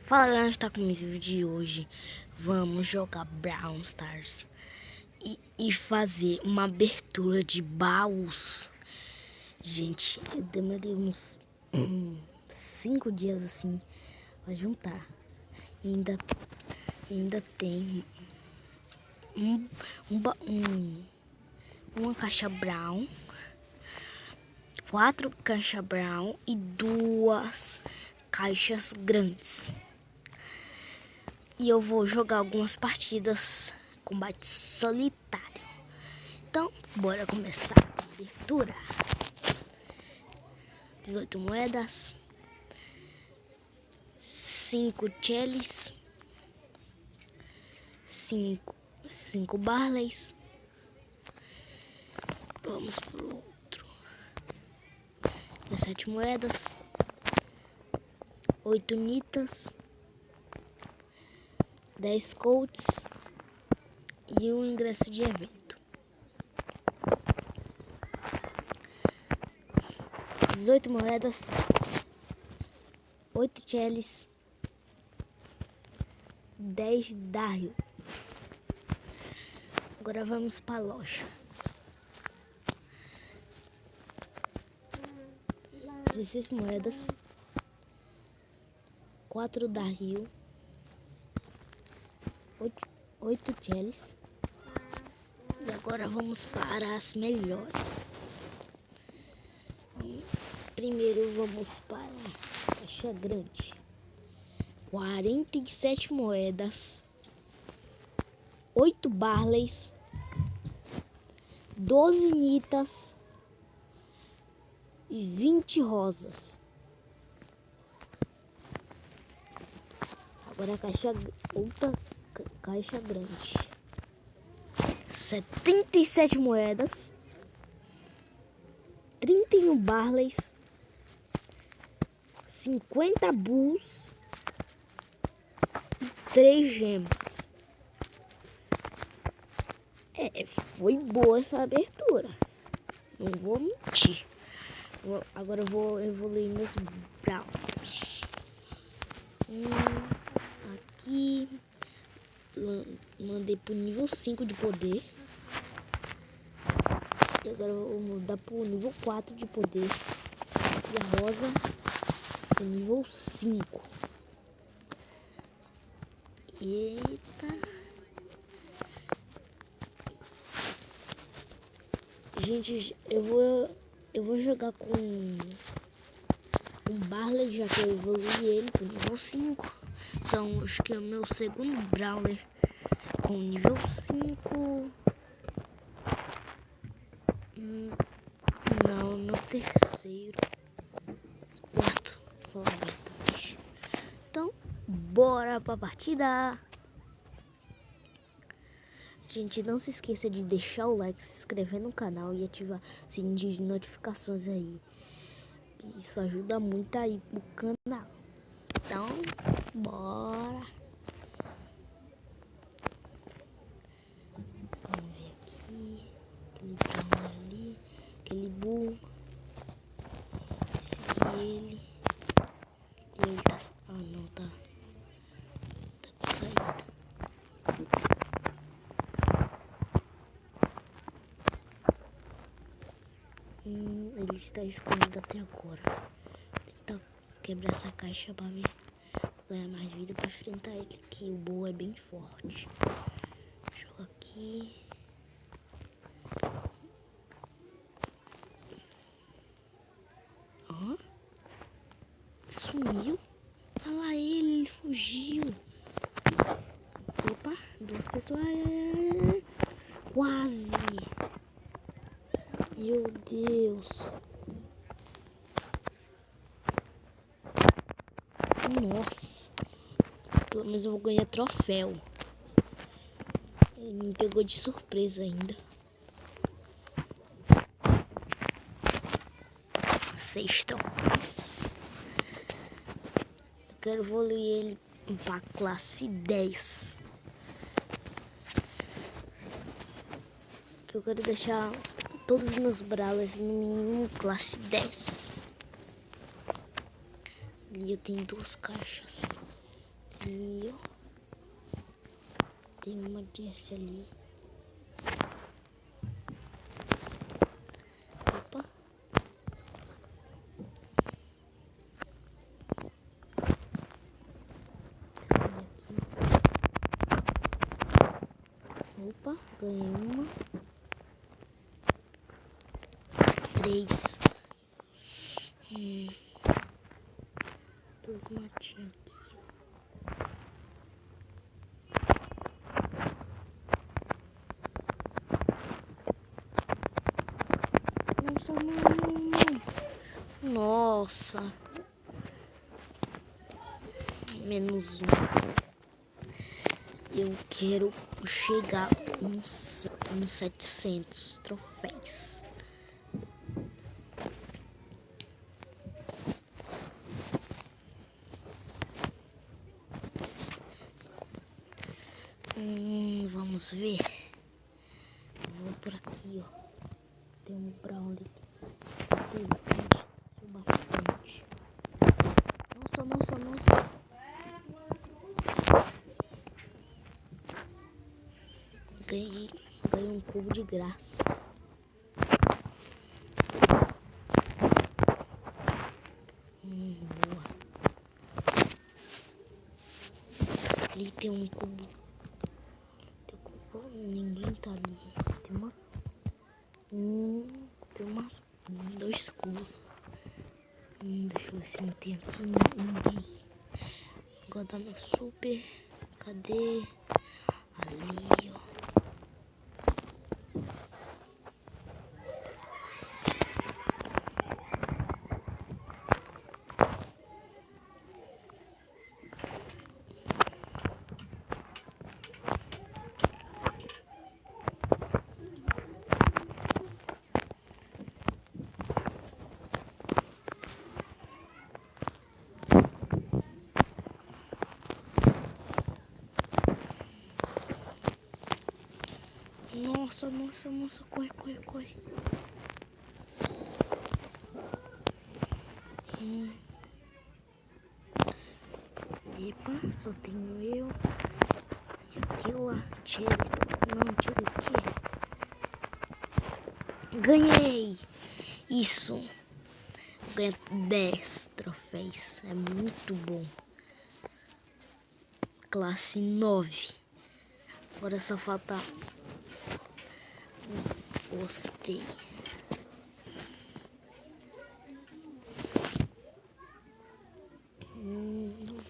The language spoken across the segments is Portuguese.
Fala galera, está comigo esse vídeo de hoje. Vamos jogar Brawl Stars e fazer uma abertura de baús. Gente, eu demorei uns 5 dias assim pra juntar. E ainda tem uma caixa Brawl, 4 caixas Brawl e 2 caixas grandes. E eu vou jogar algumas partidas combate solitário. Então, bora começar a abertura. 18 moedas, 5 Chelles, 5 Barleys. Vamos pro outro. 17 moedas, 8 Nitas, 10 Colts e um ingresso de evento. 18 moedas, 8 Chelles, 10 Daryl. Agora vamos para a loja. 16 moedas, 4 Daryl, 8 Chelles. E agora vamos para as melhores. Primeiro vamos para a caixa grande. 47 moedas, 8 Barleys, 12 Nitas e 20 rosas. Agora a outra caixa grande. 77 moedas, 31 Barleys, 50 Bulls e 3 gemas. Foi boa essa abertura, não vou mentir. Agora eu vou evoluir meus Brawls. Aqui mandei pro nível 5 de poder. E agora eu vou mudar pro nível 4 de poder. E a rosa pro nível 5. Eita. Gente, eu vou jogar com um Barley, já que eu evoluí ele pro nível 5. Acho que é o meu segundo Brawler com nível 5. Não, meu terceiro. Quarto. Então, bora pra partida. Gente, não se esqueça de deixar o like, se inscrever no canal e ativar o sininho de notificações aí. Isso ajuda muito aí pro canal. Então, bora. Vamos ver aqui. Aquele Brown ali. Aquele Bull. Esse aqui ele. E ele tá... Ah, não, tá. Tá com saída. Ele está escondido até agora. Tentar quebrar essa caixa pra ver, ganhar mais vida pra enfrentar ele, que o Bull é bem forte. Joga aqui. Sumiu. Olha lá ele fugiu. Opa, 2 pessoas. Quase. Meu Deus. Nossa. Pelo menos eu vou ganhar troféu. Ele me pegou de surpresa ainda. 6 troféus. Eu quero evoluir ele pra classe 10. Que eu quero deixar todos os meus Brawlers no mínimo classe 10. Ali eu tenho 2 caixas. E tem uma dessa ali. Opa. Opa, ganhei uma. 3. Dois matinhos aqui. Nossa, mano. Nossa. -1. Eu quero chegar uns 700 troféus. Vamos ver. Vou por aqui, ó. Tem um brown ali. Bastante. Nossa. Ganhei um cubo de graça. Boa. Ali tem um cubo. Ninguém tá ali. Tem 2 cubos. Deixa eu ver se não tem aqui ninguém. Agora dá meu super. Cadê? Ali, ó. Nossa, corre. Epa, só tenho eu. E aquela Cherry. Não, Cherry o quê? Ganhei! Isso! Ganhei 10 troféus. É muito bom. Classe 9. Agora só falta... Gostei.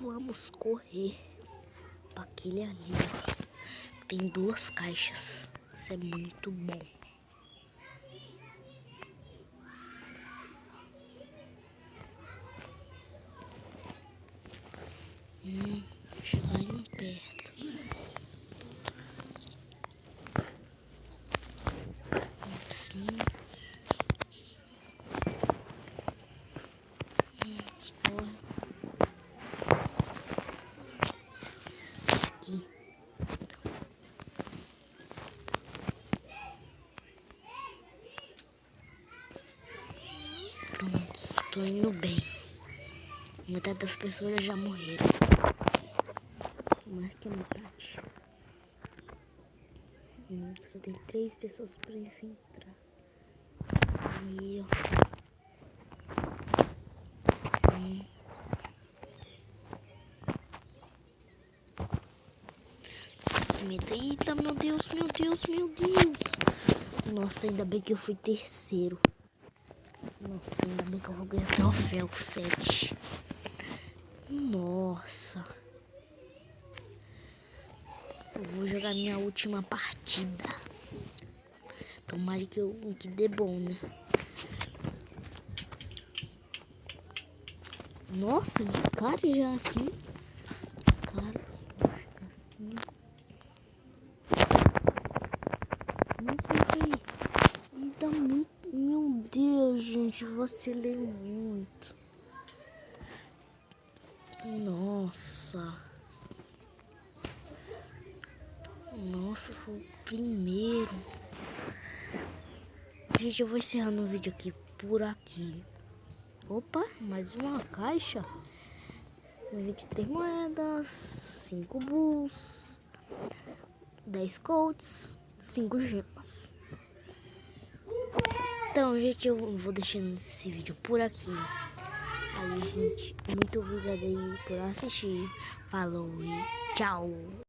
Vamos correr para aquele ali. Tem 2 caixas. Isso é muito bom. Chegando perto. Assim. Corre. Aqui. Pronto, tô indo bem. Metade das pessoas já morreram. Mais que a metade. Só tem 3 pessoas pra infiltrar. E ó. Eita, meu Deus. Nossa, ainda bem que eu fui terceiro. Nossa, ainda bem que eu vou ganhar troféu 7. Nossa. Eu vou jogar minha última partida. Tomara que dê bom, né? Nossa, de cara já assim. Cara, nossa, aí. Ainda muito. Meu Deus, gente, vacilei muito. Nossa, foi o primeiro. Gente, eu vou encerrando o vídeo aqui por aqui. Opa, mais uma caixa. 23 moedas, 5 bulls, 10 coats, 5 gemas. Então, gente, eu vou deixando esse vídeo por aqui. Aí, gente, muito obrigada aí por assistir. Falou e tchau!